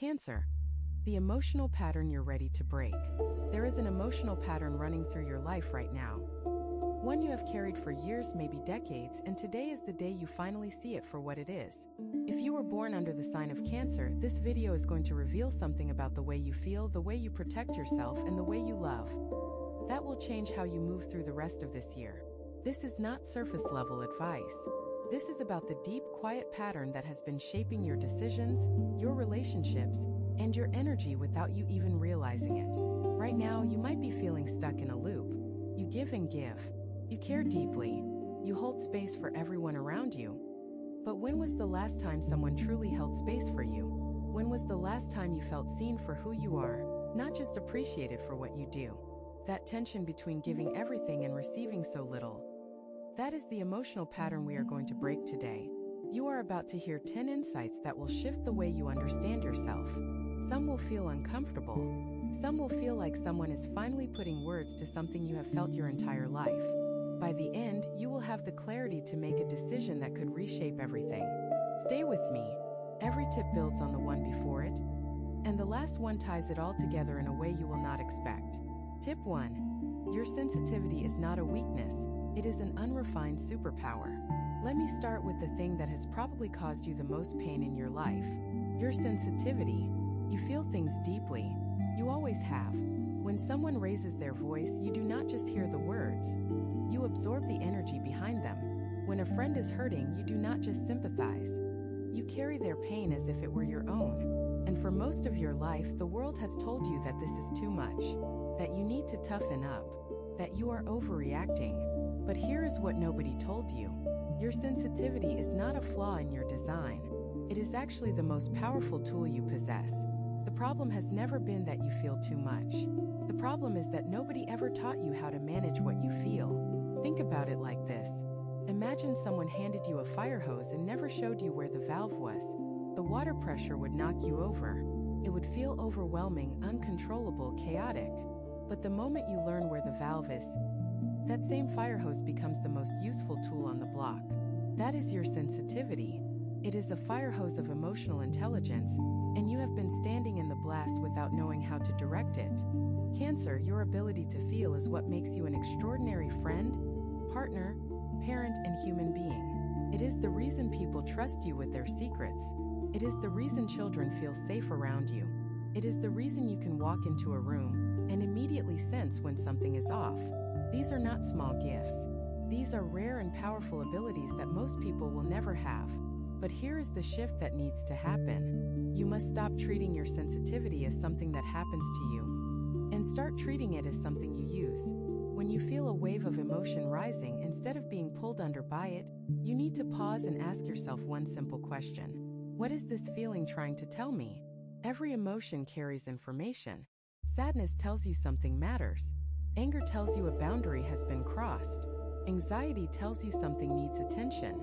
Cancer. The emotional pattern you're ready to break. There is an emotional pattern running through your life right now. One you have carried for years, maybe decades, and today is the day you finally see it for what it is. If you were born under the sign of Cancer, this video is going to reveal something about the way you feel, the way you protect yourself, and the way you love. That will change how you move through the rest of this year. This is not surface-level advice. This is about the deep, quiet pattern that has been shaping your decisions, your relationships, and your energy without you even realizing it. Right now, you might be feeling stuck in a loop. You give and give. You care deeply. You hold space for everyone around you. But when was the last time someone truly held space for you? When was the last time you felt seen for who you are, not just appreciated for what you do? That tension between giving everything and receiving so little. That is the emotional pattern we are going to break today. You are about to hear 10 insights that will shift the way you understand yourself. Some will feel uncomfortable. Some will feel like someone is finally putting words to something you have felt your entire life. By the end, you will have the clarity to make a decision that could reshape everything. Stay with me. Every tip builds on the one before it, and the last one ties it all together in a way you will not expect. Tip 1. Your sensitivity is not a weakness, it is an unrefined superpower. Let me start with the thing that has probably caused you the most pain in your life. Your sensitivity. You feel things deeply. You always have. When someone raises their voice, you do not just hear the words. You absorb the energy behind them. When a friend is hurting, you do not just sympathize. You carry their pain as if it were your own. And for most of your life, the world has told you that this is too much, that you need to toughen up, that you are overreacting. But here is what nobody told you. Your sensitivity is not a flaw in your design. It is actually the most powerful tool you possess. The problem has never been that you feel too much. The problem is that nobody ever taught you how to manage what you feel. Think about it like this. Imagine someone handed you a fire hose and never showed you where the valve was. The water pressure would knock you over. It would feel overwhelming, uncontrollable, chaotic. But the moment you learn where the valve is, that same fire hose becomes the most useful tool on the block. That is your sensitivity. It is a fire hose of emotional intelligence, and you have been standing in the blast without knowing how to direct it. Cancer, your ability to feel is what makes you an extraordinary friend, partner, parent, and human being. It is the reason people trust you with their secrets. It is the reason children feel safe around you. It is the reason you can walk into a room and immediately sense when something is off. These are not small gifts. These are rare and powerful abilities that most people will never have. But here is the shift that needs to happen. You must stop treating your sensitivity as something that happens to you, and start treating it as something you use. When you feel a wave of emotion rising, instead of being pulled under by it, you need to pause and ask yourself one simple question. What is this feeling trying to tell me? Every emotion carries information. Sadness tells you something matters. Anger tells you a boundary has been crossed. Anxiety tells you something needs attention.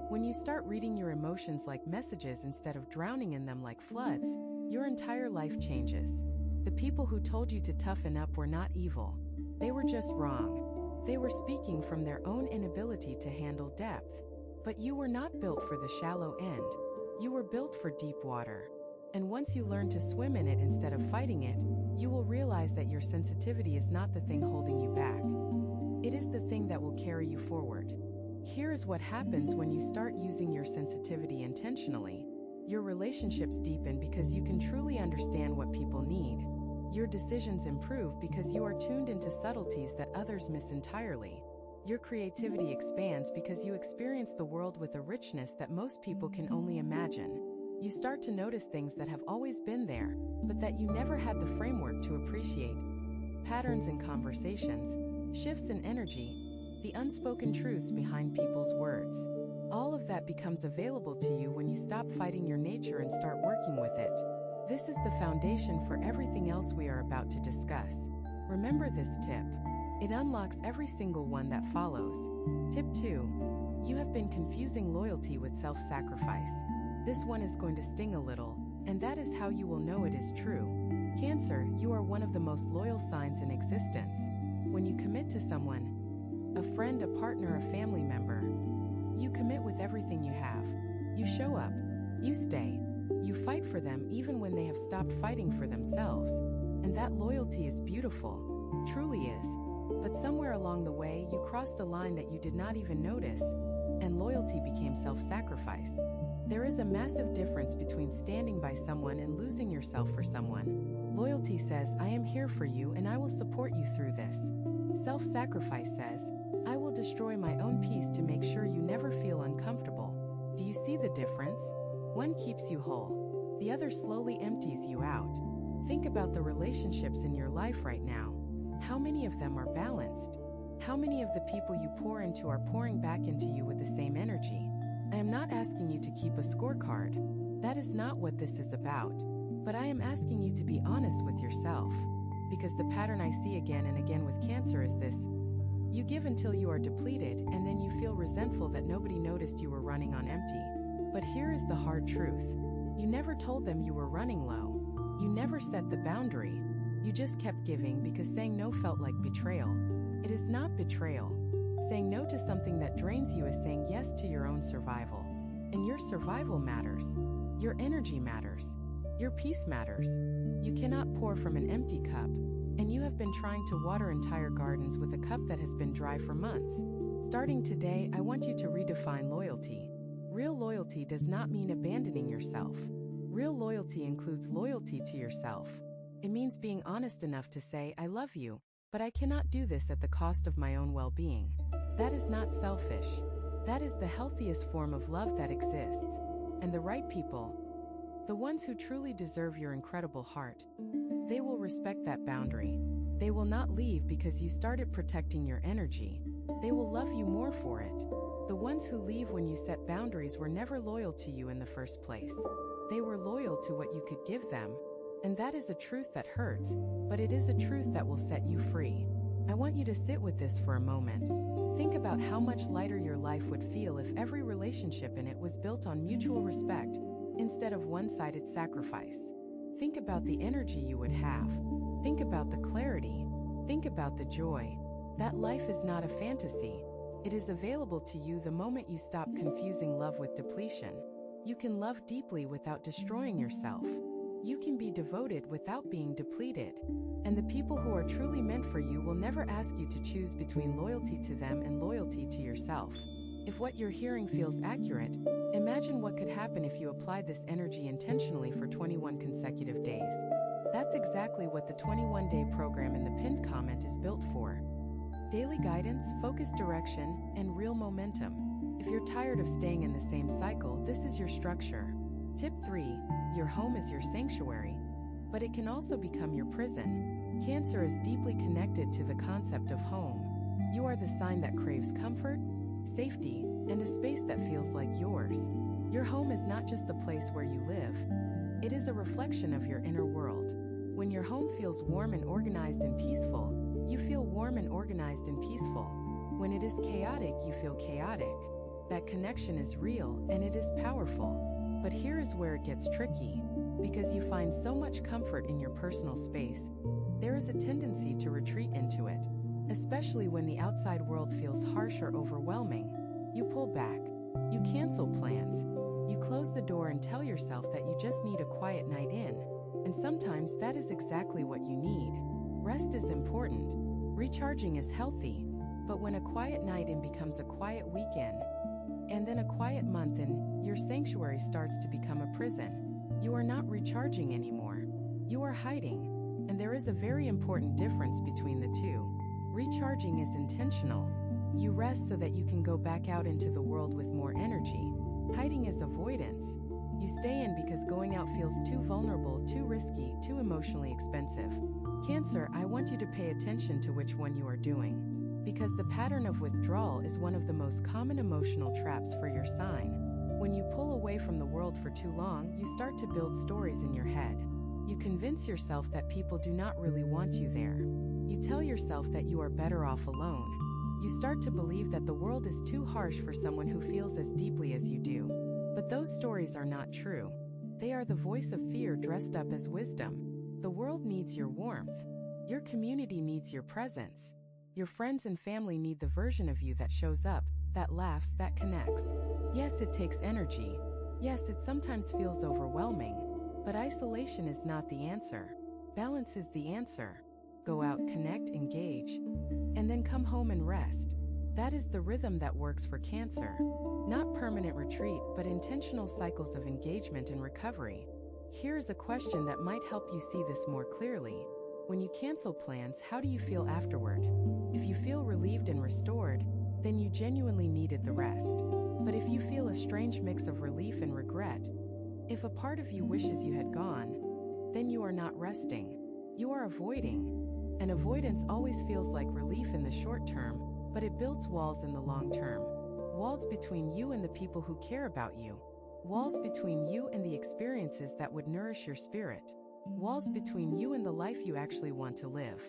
When you start reading your emotions like messages instead of drowning in them like floods, your entire life changes. The people who told you to toughen up were not evil. They were just wrong. They were speaking from their own inability to handle depth. But you were not built for the shallow end. You were built for deep water. And once you learn to swim in it instead of fighting it, you will realize that your sensitivity is not the thing holding you back. It is the thing that will carry you forward. Here is what happens when you start using your sensitivity intentionally. Your relationships deepen because you can truly understand what people need. Your decisions improve because you are tuned into subtleties that others miss entirely. Your creativity expands because you experience the world with a richness that most people can only imagine. You start to notice things that have always been there, but that you never had the framework to appreciate. Patterns in conversations, shifts in energy, the unspoken truths behind people's words. All of that becomes available to you when you stop fighting your nature and start working with it. This is the foundation for everything else we are about to discuss. Remember this tip. It unlocks every single one that follows. Tip 2. You have been confusing loyalty with self-sacrifice. This one is going to sting a little, and that is how you will know it is true. Cancer, you are one of the most loyal signs in existence. When you commit to someone, a friend, a partner, a family member, you commit with everything you have. You show up. You stay. You fight for them even when they have stopped fighting for themselves. And that loyalty is beautiful, truly is. But somewhere along the way, you crossed a line that you did not even notice, and loyalty became self-sacrifice. There is a massive difference between standing by someone and losing yourself for someone. Loyalty says, I am here for you and I will support you through this. Self-sacrifice says, I will destroy my own peace to make sure you never feel uncomfortable. Do you see the difference? One keeps you whole. The other slowly empties you out. Think about the relationships in your life right now. How many of them are balanced? How many of the people you pour into are pouring back into you with the same energy? I am not asking you to keep a scorecard. That is not what this is about. But I am asking you to be honest with yourself. Because the pattern I see again and again with Cancer is this. You give until you are depleted, and then you feel resentful that nobody noticed you were running on empty. But here is the hard truth. You never told them you were running low. You never set the boundary. You just kept giving because saying no felt like betrayal. It is not betrayal. Saying no to something that drains you is saying yes to your own survival. And your survival matters. Your energy matters. Your peace matters. You cannot pour from an empty cup, and you have been trying to water entire gardens with a cup that has been dry for months. Starting today, I want you to redefine loyalty. Real loyalty does not mean abandoning yourself. Real loyalty includes loyalty to yourself. It means being honest enough to say, I love you, but I cannot do this at the cost of my own well-being. That is not selfish. That is the healthiest form of love that exists. And the right people, the ones who truly deserve your incredible heart, they will respect that boundary. They will not leave because you started protecting your energy. They will love you more for it. The ones who leave when you set boundaries were never loyal to you in the first place. They were loyal to what you could give them. And that is a truth that hurts, but it is a truth that will set you free. I want you to sit with this for a moment. Think about how much lighter your life would feel if every relationship in it was built on mutual respect instead of one-sided sacrifice. Think about the energy you would have. Think about the clarity. Think about the joy. That life is not a fantasy. It is available to you the moment you stop confusing love with depletion. You can love deeply without destroying yourself. You can be devoted without being depleted. And the people who are truly meant for you will never ask you to choose between loyalty to them and loyalty to yourself. If what you're hearing feels accurate, imagine what could happen if you applied this energy intentionally for 21 consecutive days. That's exactly what the 21-day program in the pinned comment is built for. Daily guidance, focused direction, and real momentum. If you're tired of staying in the same cycle, this is your structure. Tip 3. Your home is your sanctuary, but it can also become your prison. Cancer is deeply connected to the concept of home. You are the sign that craves comfort, safety, and a space that feels like yours. Your home is not just a place where you live. It is a reflection of your inner world. When your home feels warm and organized and peaceful, you feel warm and organized and peaceful. When it is chaotic, you feel chaotic. That connection is real and it is powerful. But here is where it gets tricky. Because you find so much comfort in your personal space, there is a tendency to retreat into it. Especially when the outside world feels harsh or overwhelming. You pull back. You cancel plans. You close the door and tell yourself that you just need a quiet night in. And sometimes that is exactly what you need. Rest is important. Recharging is healthy. But when a quiet night in becomes a quiet weekend, and then a quiet month in, your sanctuary starts to become a prison. You are not recharging anymore. You are hiding. And there is a very important difference between the two. Recharging is intentional. You rest so that you can go back out into the world with more energy. Hiding is avoidance. You stay in because going out feels too vulnerable, too risky, too emotionally expensive. Cancer, I want you to pay attention to which one you are doing. Because the pattern of withdrawal is one of the most common emotional traps for your sign. When you pull away from the world for too long, you start to build stories in your head. You convince yourself that people do not really want you there. You tell yourself that you are better off alone. You start to believe that the world is too harsh for someone who feels as deeply as you do. But those stories are not true. They are the voice of fear dressed up as wisdom. The world needs your warmth. Your community needs your presence. Your friends and family need the version of you that shows up, that laughs, that connects. Yes, it takes energy. Yes, it sometimes feels overwhelming, but isolation is not the answer. Balance is the answer. Go out, connect, engage, and then come home and rest. That is the rhythm that works for Cancer. Not permanent retreat, but intentional cycles of engagement and recovery. Here is a question that might help you see this more clearly. When you cancel plans, how do you feel afterward? If you feel relieved and restored, then you genuinely needed the rest. But if you feel a strange mix of relief and regret, if a part of you wishes you had gone, then you are not resting. You are avoiding. And avoidance always feels like relief in the short term, but it builds walls in the long term. Walls between you and the people who care about you. Walls between you and the experiences that would nourish your spirit. Walls between you and the life you actually want to live.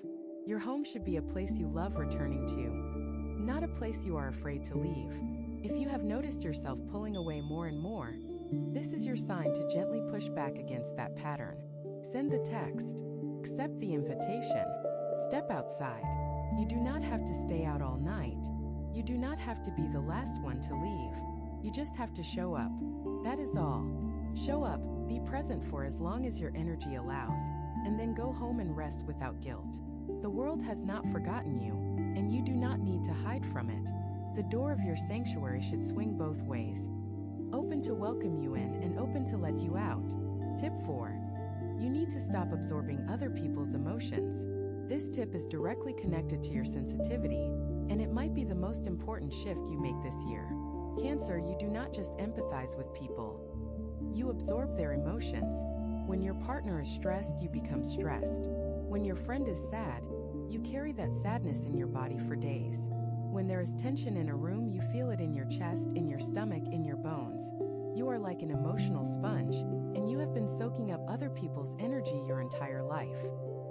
Your home should be a place you love returning to, not a place you are afraid to leave. If you have noticed yourself pulling away more and more, this is your sign to gently push back against that pattern. Send the text. Accept the invitation. Step outside. You do not have to stay out all night. You do not have to be the last one to leave. You just have to show up. That is all. Show up, be present for as long as your energy allows, and then go home and rest without guilt. The world has not forgotten you, and you do not need to hide from it. The door of your sanctuary should swing both ways. Open to welcome you in and open to let you out. Tip 4. You need to stop absorbing other people's emotions. This tip is directly connected to your sensitivity, and it might be the most important shift you make this year. Cancer, you do not just empathize with people. You absorb their emotions. When your partner is stressed, you become stressed. When your friend is sad, you carry that sadness in your body for days. When there is tension in a room, you feel it in your chest, in your stomach, in your bones. You are like an emotional sponge, and you have been soaking up other people's energy your entire life.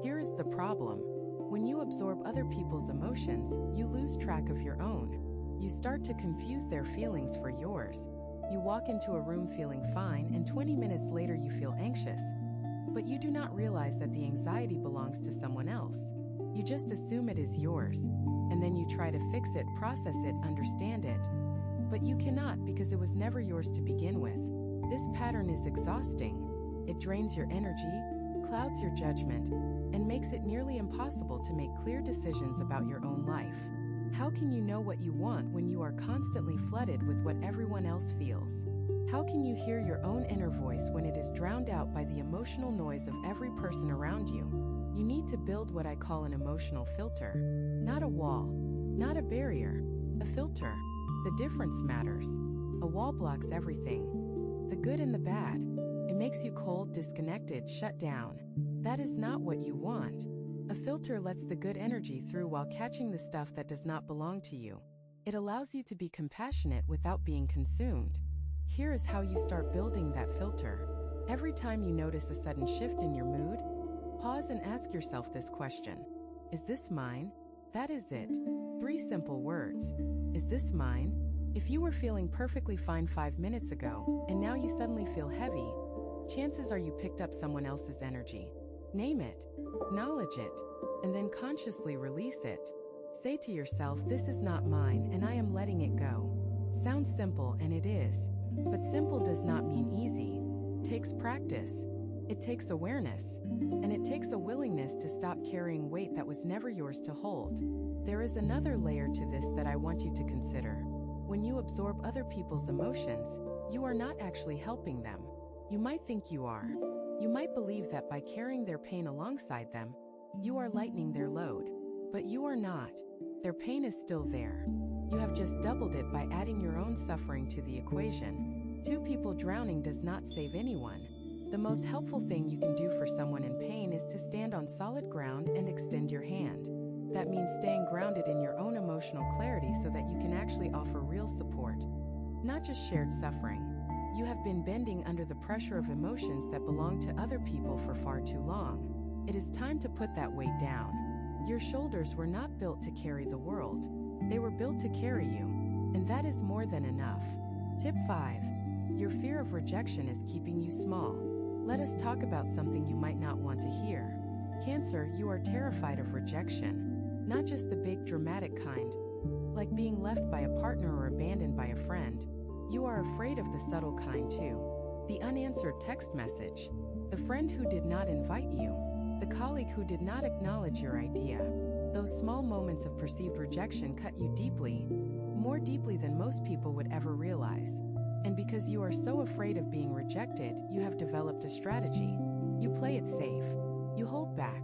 Here is the problem. When you absorb other people's emotions, you lose track of your own. You start to confuse their feelings for yours. You walk into a room feeling fine, and 20 minutes later you feel anxious. But you do not realize that the anxiety belongs to someone else. You just assume it is yours, and then you try to fix it, process it, understand it. But you cannot, because it was never yours to begin with. This pattern is exhausting. It drains your energy, clouds your judgment, and makes it nearly impossible to make clear decisions about your own life. How can you know what you want when you are constantly flooded with what everyone else feels? How can you hear your own inner voice when it is drowned out by the emotional noise of every person around you? You need to build what I call an emotional filter. Not a wall, not a barrier, a filter. The difference matters. A wall blocks everything, the good and the bad. It makes you cold, disconnected, shut down. That is not what you want. A filter lets the good energy through while catching the stuff that does not belong to you. It allows you to be compassionate without being consumed. Here is how you start building that filter. Every time you notice a sudden shift in your mood, pause and ask yourself this question. Is this mine? That is it. 3 simple words. Is this mine? If you were feeling perfectly fine 5 minutes ago, and now you suddenly feel heavy, chances are you picked up someone else's energy. Name it, acknowledge it, and then consciously release it. Say to yourself, this is not mine and I am letting it go. Sounds simple, and it is. But simple does not mean easy. It takes practice. It takes awareness. And it takes a willingness to stop carrying weight that was never yours to hold. There is another layer to this that I want you to consider. When you absorb other people's emotions, you are not actually helping them. You might think you are. You might believe that by carrying their pain alongside them, you are lightening their load. But you are not. Their pain is still there. You have just doubled it by adding your own suffering to the equation. 2 people drowning does not save anyone. The most helpful thing you can do for someone in pain is to stand on solid ground and extend your hand. That means staying grounded in your own emotional clarity so that you can actually offer real support, not just shared suffering. You have been bending under the pressure of emotions that belong to other people for far too long. It is time to put that weight down. Your shoulders were not built to carry the world. They were built to carry you, and that is more than enough. Tip 5. Your fear of rejection is keeping you small. Let us talk about something you might not want to hear. Cancer, you are terrified of rejection. Not just the big dramatic kind, like being left by a partner or abandoned by a friend. You are afraid of the subtle kind too. The unanswered text message, the friend who did not invite you, the colleague who did not acknowledge your idea. Those small moments of perceived rejection cut you deeply, more deeply than most people would ever realize. And because you are so afraid of being rejected, you have developed a strategy. You play it safe. You hold back.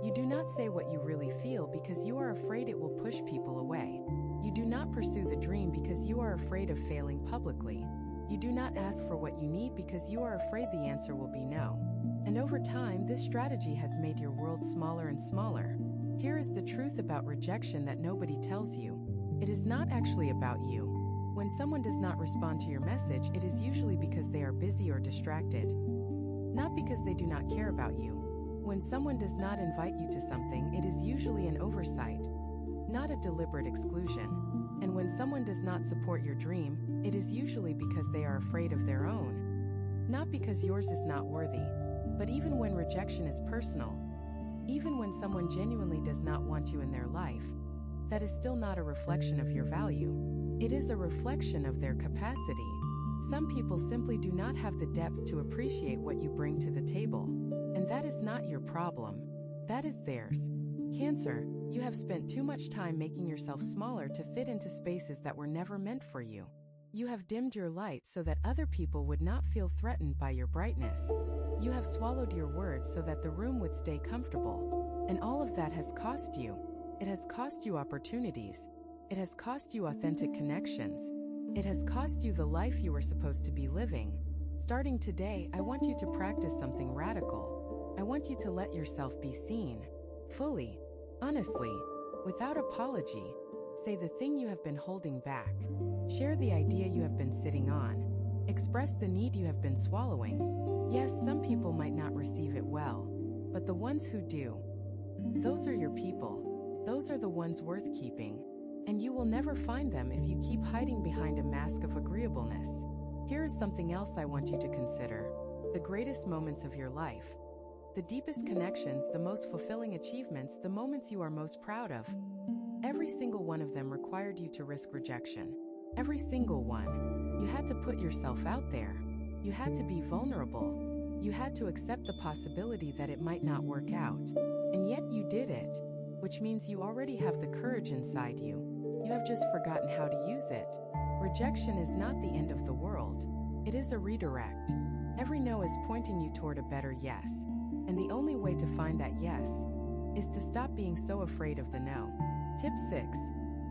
You do not say what you really feel because you are afraid it will push people away. You do not pursue the dream because you are afraid of failing publicly. You do not ask for what you need because you are afraid the answer will be no. And over time, this strategy has made your world smaller and smaller. Here is the truth about rejection that nobody tells you. It is not actually about you. When someone does not respond to your message, it is usually because they are busy or distracted, not because they do not care about you. When someone does not invite you to something, it is usually an oversight, not a deliberate exclusion. And when someone does not support your dream, it is usually because they are afraid of their own, not because yours is not worthy. But even when rejection is personal, even when someone genuinely does not want you in their life, that is still not a reflection of your value. It is a reflection of their capacity. Some people simply do not have the depth to appreciate what you bring to the table. And that is not your problem. That is theirs. Cancer, you have spent too much time making yourself smaller to fit into spaces that were never meant for you. You have dimmed your light so that other people would not feel threatened by your brightness. You have swallowed your words so that the room would stay comfortable. And all of that has cost you. It has cost you opportunities. It has cost you authentic connections. It has cost you the life you were supposed to be living. Starting today, I want you to practice something radical. I want you to let yourself be seen. Fully. Honestly. Without apology. Say the thing you have been holding back. Share the idea you have been sitting on. Express the need you have been swallowing. Yes, some people might not receive it well, but the ones who do, those are your people. Those are the ones worth keeping. And you will never find them if you keep hiding behind a mask of agreeableness. Here is something else I want you to consider. The greatest moments of your life. The deepest connections, the most fulfilling achievements, the moments you are most proud of. Every single one of them required you to risk rejection. Every single one. You had to put yourself out there. You had to be vulnerable. You had to accept the possibility that it might not work out. And yet you did it, which means you already have the courage inside you. You have just forgotten how to use it. Rejection is not the end of the world. It is a redirect. Every no is pointing you toward a better yes. And the only way to find that yes is to stop being so afraid of the no. Tip 6.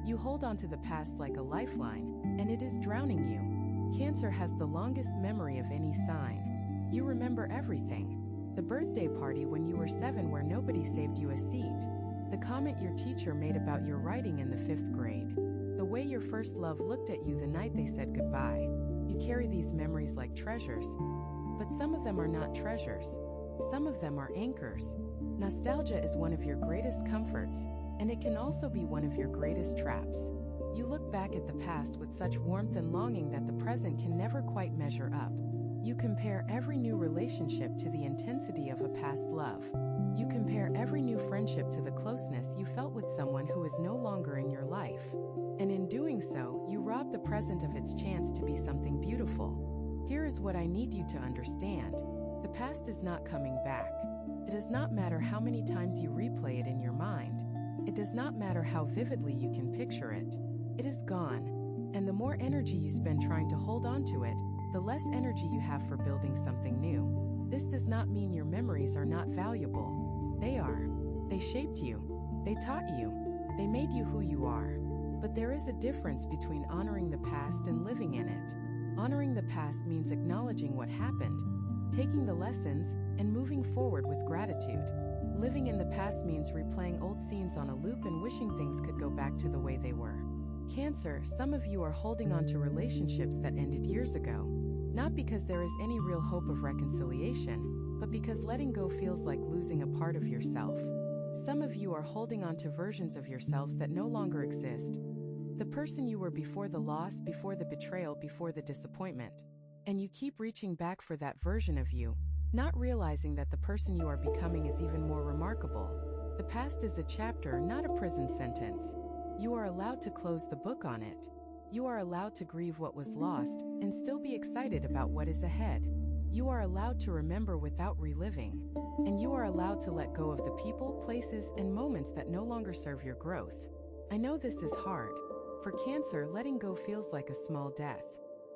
You hold on to the past like a lifeline, and it is drowning you. Cancer has the longest memory of any sign. You remember everything. The birthday party when you were 7 where nobody saved you a seat. The comment your teacher made about your writing in the 5th grade. The way your first love looked at you the night they said goodbye. You carry these memories like treasures. But some of them are not treasures. Some of them are anchors. Nostalgia is one of your greatest comforts, and it can also be one of your greatest traps. You look back at the past with such warmth and longing that the present can never quite measure up. You compare every new relationship to the intensity of a past love. You compare every new friendship to the closeness you felt with someone who is no longer in your life. And in doing so, you rob the present of its chance to be something beautiful. Here is what I need you to understand. The past is not coming back. It does not matter how many times you replay it in your mind. It does not matter how vividly you can picture it. It is gone. And the more energy you spend trying to hold on to it, the less energy you have for building something new. This does not mean your memories are not valuable. They are. They shaped you. They taught you. They made you who you are. But there is a difference between honoring the past and living in it. Honoring the past means acknowledging what happened, taking the lessons, and moving forward with gratitude. Living in the past means replaying old scenes on a loop and wishing things could go back to the way they were. Cancer, some of you are holding on to relationships that ended years ago. Not because there is any real hope of reconciliation, but because letting go feels like losing a part of yourself. Some of you are holding on to versions of yourselves that no longer exist. The person you were before the loss, before the betrayal, before the disappointment. And you keep reaching back for that version of you, not realizing that the person you are becoming is even more remarkable. The past is a chapter, not a prison sentence. You are allowed to close the book on it. You are allowed to grieve what was lost and still be excited about what is ahead. You are allowed to remember without reliving. And you are allowed to let go of the people, places, and moments that no longer serve your growth. I know this is hard. For Cancer, letting go feels like a small death.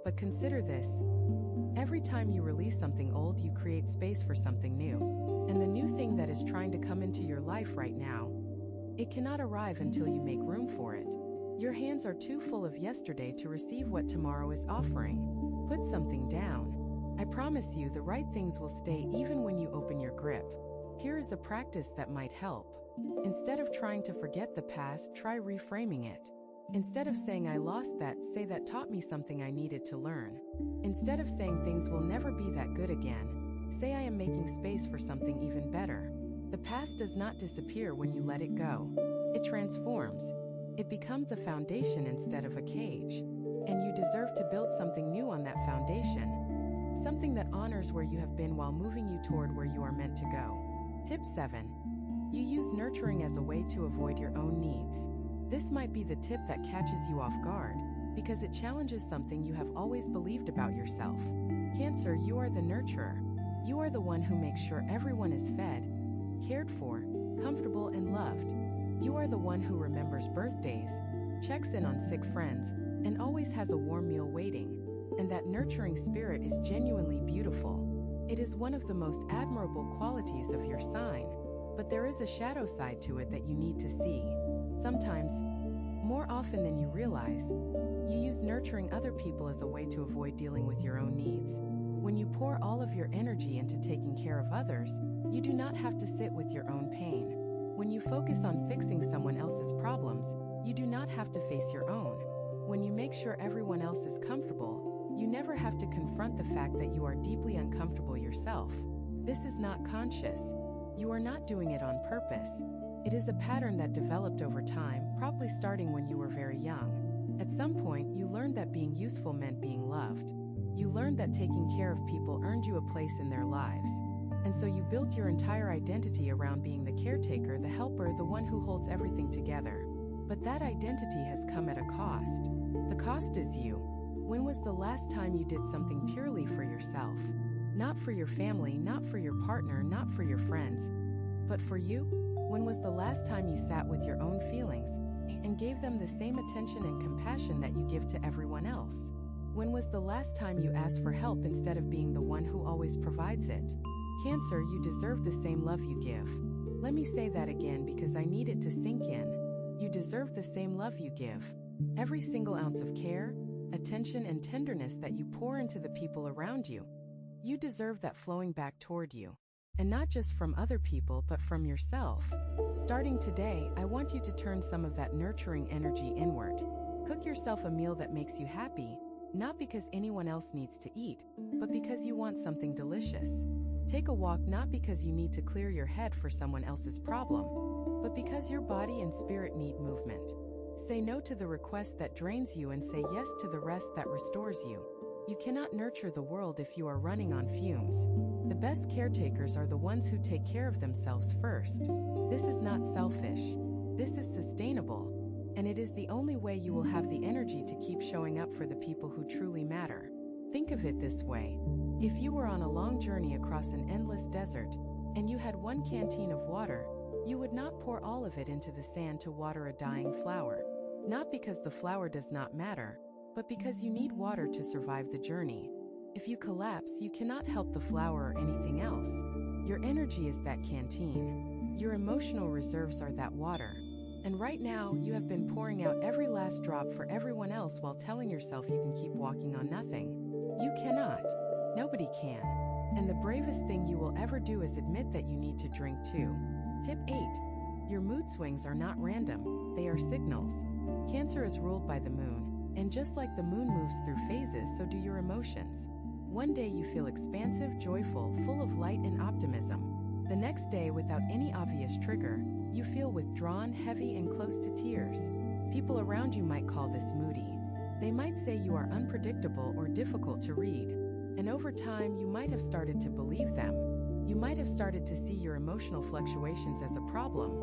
But consider this. Every time you release something old, you create space for something new. And the new thing that is trying to come into your life right now, it cannot arrive until you make room for it. Your hands are too full of yesterday to receive what tomorrow is offering. Put something down. I promise you the right things will stay even when you open your grip. Here is a practice that might help. Instead of trying to forget the past, try reframing it. Instead of saying I lost that, say that taught me something I needed to learn. Instead of saying things will never be that good again, say I am making space for something even better. The past does not disappear when you let it go. It transforms. It becomes a foundation instead of a cage. And you deserve to build something new on that foundation. Something that honors where you have been while moving you toward where you are meant to go. Tip 7. You use nurturing as a way to avoid your own needs. This might be the tip that catches you off guard, because it challenges something you have always believed about yourself. Cancer, you are the nurturer. You are the one who makes sure everyone is fed, cared for, comfortable, and loved. You are the one who remembers birthdays, checks in on sick friends, and always has a warm meal waiting. And that nurturing spirit is genuinely beautiful. It is one of the most admirable qualities of your sign. But there is a shadow side to it that you need to see. Sometimes, more often than you realize, you use nurturing other people as a way to avoid dealing with your own needs. When you pour all of your energy into taking care of others, you do not have to sit with your own pain. When you focus on fixing someone else's problems, you do not have to face your own. When you make sure everyone else is comfortable, you never have to confront the fact that you are deeply uncomfortable yourself. This is not conscious. You are not doing it on purpose. It is a pattern that developed over time, probably starting when you were very young. At some point, you learned that being useful meant being loved. You learned that taking care of people earned you a place in their lives. And so you built your entire identity around being the caretaker, the helper, the one who holds everything together. But that identity has come at a cost. The cost is you. When was the last time you did something purely for yourself? Not for your family, not for your partner, not for your friends, but for you? When was the last time you sat with your own feelings and gave them the same attention and compassion that you give to everyone else? When was the last time you asked for help instead of being the one who always provides it? Cancer, you deserve the same love you give. Let me say that again because I need it to sink in. You deserve the same love you give. Every single ounce of care, attention, and tenderness that you pour into the people around you. You deserve that flowing back toward you. And not just from other people, but from yourself. Starting today, I want you to turn some of that nurturing energy inward. Cook yourself a meal that makes you happy, not because anyone else needs to eat, but because you want something delicious. Take a walk not because you need to clear your head for someone else's problem, but because your body and spirit need movement. Say no to the request that drains you and say yes to the rest that restores you. You cannot nurture the world if you are running on fumes. The best caretakers are the ones who take care of themselves first. This is not selfish. This is sustainable. And it is the only way you will have the energy to keep showing up for the people who truly matter. Think of it this way. If you were on a long journey across an endless desert, and you had one canteen of water, you would not pour all of it into the sand to water a dying flower. Not because the flower does not matter, but because you need water to survive the journey. If you collapse, you cannot help the flower or anything else. Your energy is that canteen. Your emotional reserves are that water. And right now, you have been pouring out every last drop for everyone else while telling yourself you can keep walking on nothing. You cannot. Nobody can. And the bravest thing you will ever do is admit that you need to drink too. Tip 8. Your mood swings are not random, they are signals. Cancer is ruled by the moon, and just like the moon moves through phases, so do your emotions. One day you feel expansive, joyful, full of light and optimism. The next day, without any obvious trigger, you feel withdrawn, heavy, and close to tears. People around you might call this moody. They might say you are unpredictable or difficult to read. And over time, you might have started to believe them. You might have started to see your emotional fluctuations as a problem,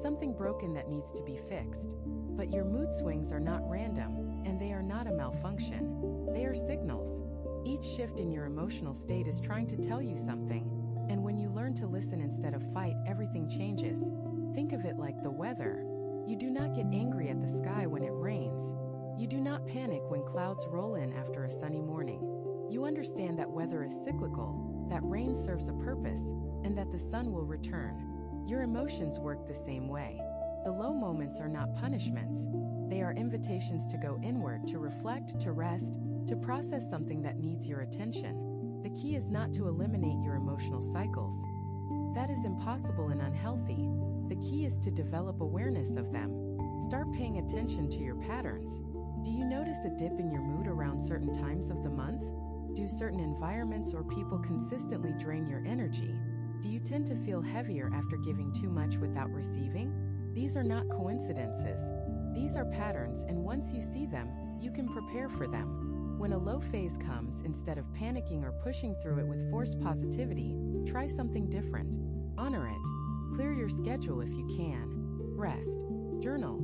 something broken that needs to be fixed. But your mood swings are not random. and they are not a malfunction. They are signals. Each shift in your emotional state is trying to tell you something, and when you learn to listen instead of fight, everything changes. Think of it like the weather. You do not get angry at the sky when it rains. You do not panic when clouds roll in after a sunny morning. You understand that weather is cyclical, that rain serves a purpose, and that the sun will return. Your emotions work the same way. The low moments are not punishments. They are invitations to go inward, to reflect, to rest, to process something that needs your attention. The key is not to eliminate your emotional cycles. That is impossible and unhealthy. The key is to develop awareness of them. Start paying attention to your patterns. Do you notice a dip in your mood around certain times of the month? Do certain environments or people consistently drain your energy? Do you tend to feel heavier after giving too much without receiving? These are not coincidences. These are patterns, and once you see them, you can prepare for them. When a low phase comes, instead of panicking or pushing through it with forced positivity, try something different. Honor it. Clear your schedule if you can. Rest. Journal.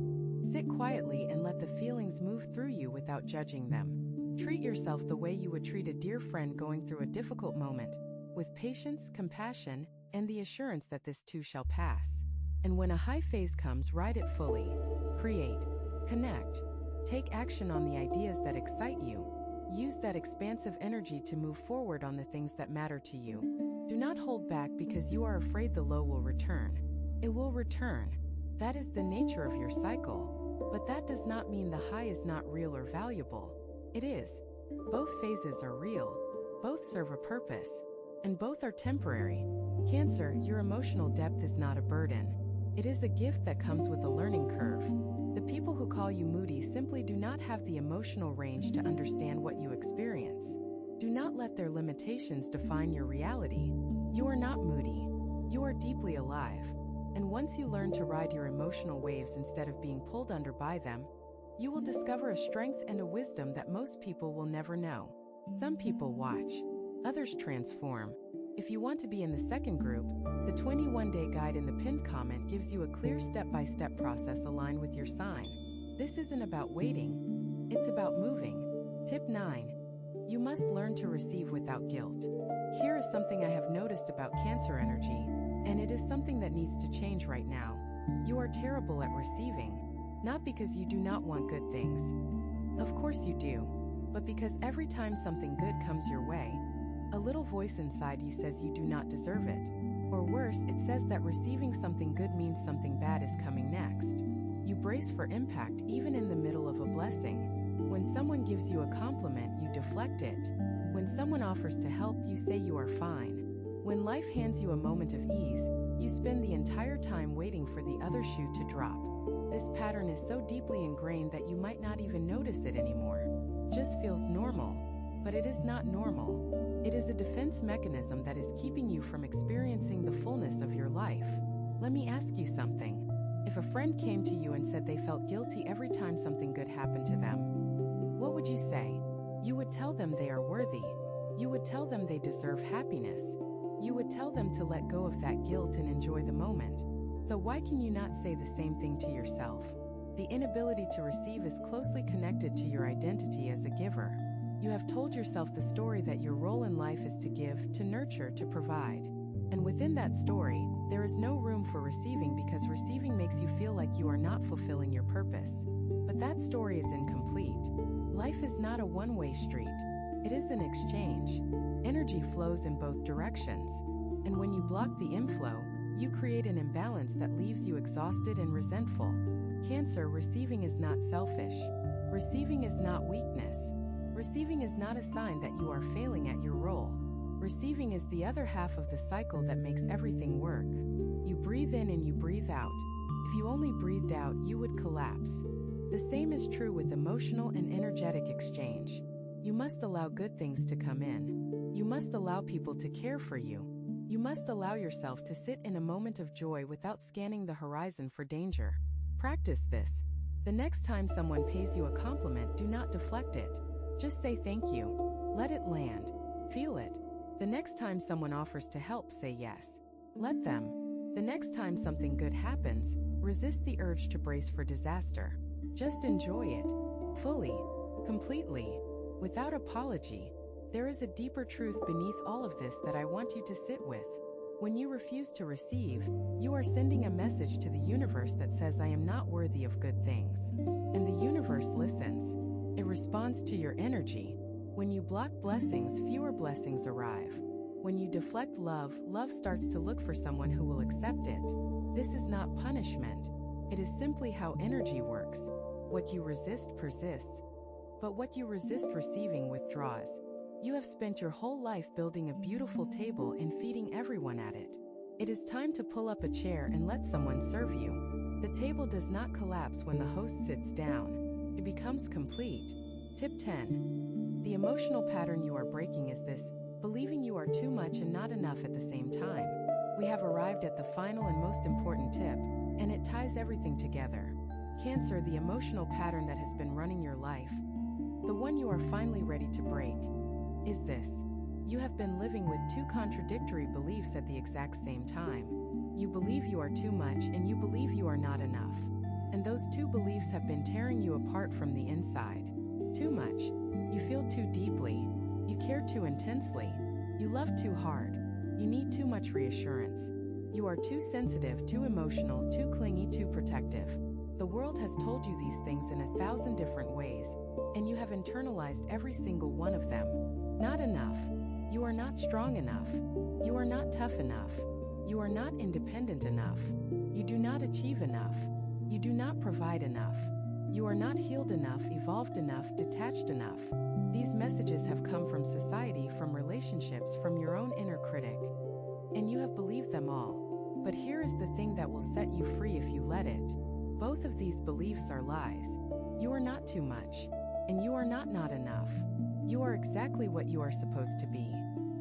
Sit quietly and let the feelings move through you without judging them. Treat yourself the way you would treat a dear friend going through a difficult moment, with patience, compassion, and the assurance that this too shall pass. And when a high phase comes, ride it fully. Create. Connect. Take action on the ideas that excite you. Use that expansive energy to move forward on the things that matter to you. Do not hold back because you are afraid the low will return. It will return. That is the nature of your cycle. But that does not mean the high is not real or valuable. It is. Both phases are real. Both serve a purpose. And both are temporary. Cancer, your emotional depth is not a burden. It is a gift that comes with a learning curve. The people who call you moody simply do not have the emotional range to understand what you experience. Do not let their limitations define your reality. You are not moody. You are deeply alive. And once you learn to ride your emotional waves instead of being pulled under by them, you will discover a strength and a wisdom that most people will never know. Some people watch, others transform. If you want to be in the second group, the 21-day guide in the pinned comment gives you a clear step-by-step process aligned with your sign. This isn't about waiting, it's about moving. Tip 9. You must learn to receive without guilt. Here is something I have noticed about Cancer energy, and it is something that needs to change right now. You are terrible at receiving, not because you do not want good things. Of course you do, but because every time something good comes your way, a little voice inside you says you do not deserve it. Or worse, it says that receiving something good means something bad is coming next. You brace for impact even in the middle of a blessing. When someone gives you a compliment, you deflect it. When someone offers to help, you say you are fine. When life hands you a moment of ease, you spend the entire time waiting for the other shoe to drop. This pattern is so deeply ingrained that you might not even notice it anymore. It just feels normal, but it is not normal. It is a defense mechanism that is keeping you from experiencing the fullness of your life. Let me ask you something. If a friend came to you and said they felt guilty every time something good happened to them, what would you say? You would tell them they are worthy. You would tell them they deserve happiness. You would tell them to let go of that guilt and enjoy the moment. So why can you not say the same thing to yourself? The inability to receive is closely connected to your identity as a giver. You have told yourself the story that your role in life is to give, to nurture, to provide. And within that story, there is no room for receiving because receiving makes you feel like you are not fulfilling your purpose. But that story is incomplete. Life is not a one-way street. It is an exchange. Energy flows in both directions. And when you block the inflow, you create an imbalance that leaves you exhausted and resentful. Cancer, receiving is not selfish. Receiving is not weakness. Receiving is not a sign that you are failing at your role. Receiving is the other half of the cycle that makes everything work. You breathe in and you breathe out. If you only breathed out, you would collapse. The same is true with emotional and energetic exchange. You must allow good things to come in. You must allow people to care for you. You must allow yourself to sit in a moment of joy without scanning the horizon for danger. Practice this. The next time someone pays you a compliment, do not deflect it. Just say thank you. Let it land. Feel it. The next time someone offers to help, say yes. Let them. The next time something good happens, resist the urge to brace for disaster. Just enjoy it. fully, completely, without apology. There is a deeper truth beneath all of this that I want you to sit with. When you refuse to receive, you are sending a message to the universe that says, I am not worthy of good things. And the universe listens. It responds to your energy. When you block blessings, fewer blessings arrive. When you deflect love, love starts to look for someone who will accept it. This is not punishment. It is simply how energy works. What you resist persists, but what you resist receiving withdraws. You have spent your whole life building a beautiful table and feeding everyone at it. It is time to pull up a chair and let someone serve you. The table does not collapse when the host sits down. It becomes complete. Tip 10. The emotional pattern you are breaking is this: believing you are too much and not enough at the same time. We have arrived at the final and most important tip, and it ties everything together. Cancer, the emotional pattern that has been running your life, the one you are finally ready to break, is this. You have been living with two contradictory beliefs at the exact same time. You believe you are too much and you believe you are not enough. And those two beliefs have been tearing you apart from the inside. Too much. You feel too deeply. You care too intensely. You love too hard. You need too much reassurance. You are too sensitive, too emotional, too clingy, too protective. The world has told you these things in 1,000 different ways, and you have internalized every single one of them. Not enough. You are not strong enough. You are not tough enough. You are not independent enough. You do not achieve enough. You do not provide enough. You are not healed enough, evolved enough, detached enough. These messages have come from society, from relationships, from your own inner critic. And you have believed them all. But here is the thing that will set you free if you let it. Both of these beliefs are lies. You are not too much. And you are not enough. You are exactly what you are supposed to be.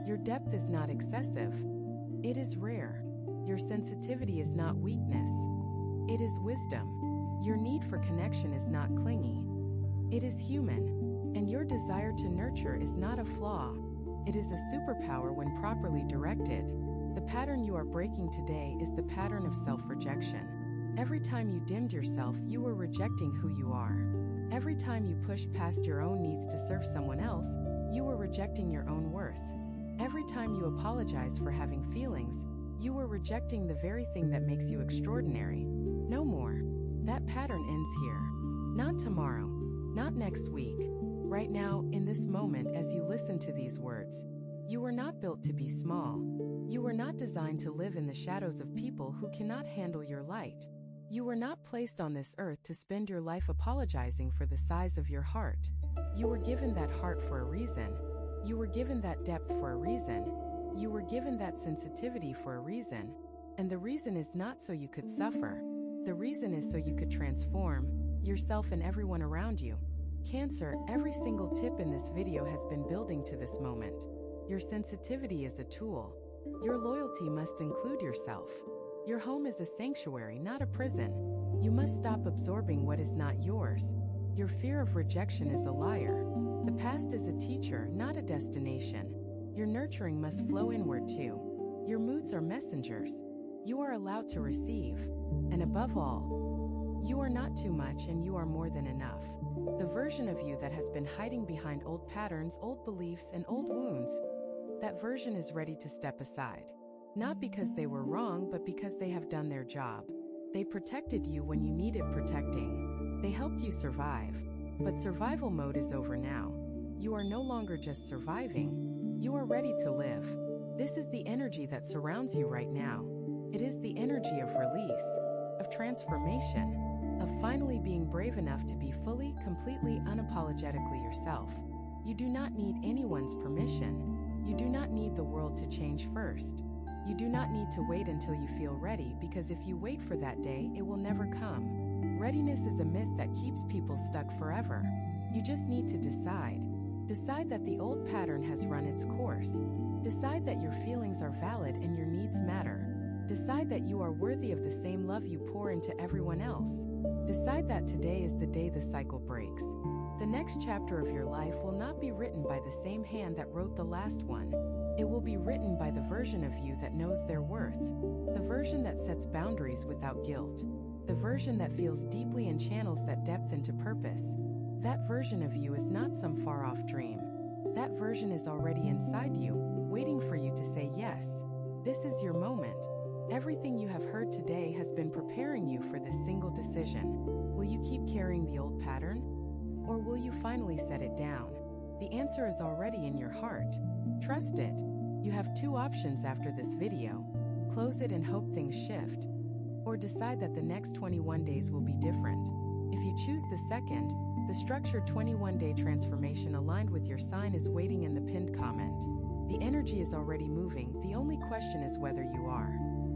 Your depth is not excessive. It is rare. Your sensitivity is not weakness. It is wisdom. Your need for connection is not clingy. It is human. And your desire to nurture is not a flaw. It is a superpower when properly directed. The pattern you are breaking today is the pattern of self-rejection. Every time you dimmed yourself, you were rejecting who you are. Every time you pushed past your own needs to serve someone else, you were rejecting your own worth. Every time you apologize for having feelings, you were rejecting the very thing that makes you extraordinary. No more. That pattern ends here. Not tomorrow. Not next week. Right now, in this moment, as you listen to these words. You were not built to be small. You were not designed to live in the shadows of people who cannot handle your light. You were not placed on this earth to spend your life apologizing for the size of your heart. You were given that heart for a reason. You were given that depth for a reason. You were given that sensitivity for a reason. And the reason is not so you could suffer. The reason is so you could transform yourself and everyone around you. Cancer, every single tip in this video has been building to this moment. Your sensitivity is a tool. Your loyalty must include yourself. Your home is a sanctuary, not a prison. You must stop absorbing what is not yours. Your fear of rejection is a liar. The past is a teacher, not a destination. Your nurturing must flow inward too. Your moods are messengers. You are allowed to receive. And above all, you are not too much and you are more than enough. The version of you that has been hiding behind old patterns, old beliefs, and old wounds, that version is ready to step aside. Not because they were wrong, but because they have done their job. They protected you when you needed protecting. They helped you survive. But survival mode is over now. You are no longer just surviving. You are ready to live. This is the energy that surrounds you right now. It is the energy of release, of transformation, of finally being brave enough to be fully, completely, unapologetically yourself. You do not need anyone's permission. You do not need the world to change first. You do not need to wait until you feel ready, because if you wait for that day, it will never come. Readiness is a myth that keeps people stuck forever. You just need to decide. Decide that the old pattern has run its course. Decide that your feelings are valid and your needs matter. Decide that you are worthy of the same love you pour into everyone else. Decide that today is the day the cycle breaks. The next chapter of your life will not be written by the same hand that wrote the last one. It will be written by the version of you that knows their worth. The version that sets boundaries without guilt. The version that feels deeply and channels that depth into purpose. That version of you is not some far-off dream. That version is already inside you, waiting for you to say yes. This is your moment. Everything you have heard today has been preparing you for this single decision. Will you keep carrying the old pattern? Or will you finally set it down? The answer is already in your heart. Trust it. You have two options after this video. Close it and hope things shift. Or decide that the next 21 days will be different. If you choose the second, the structured 21-day transformation aligned with your sign is waiting in the pinned comment. The energy is already moving, the only question is whether you are.